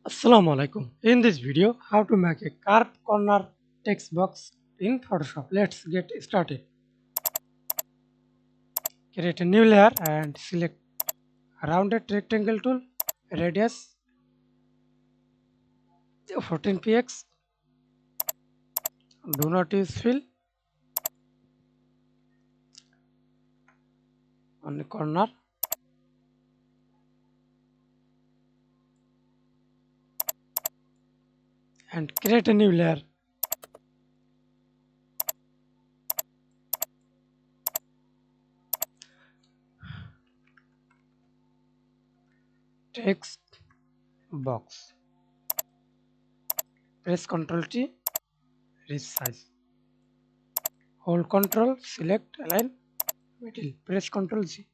Assalamu alaikum. In this video, how to make a carved corner text box in Photoshop. Let's get started. Create a new layer and select rounded rectangle tool, radius 14 px. Do not use fill on the corner and create a new layer. Text box. Press Ctrl T, resize. Hold Ctrl, select align middle. Press Ctrl Z.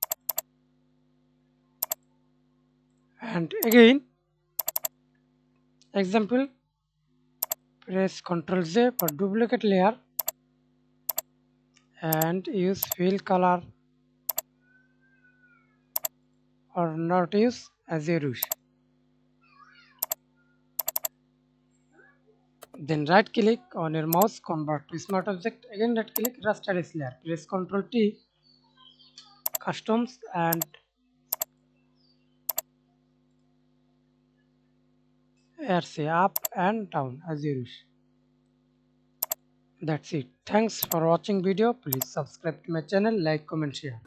And again, example, press Ctrl Z for duplicate layer and use fill color or not use as you wish. Then right click on your mouse, convert to smart object. Again right click, raster layer. Press Ctrl T, customs and RC up and down as you wish. That's it. Thanks for watching video. Please subscribe to my channel, like, comment, share.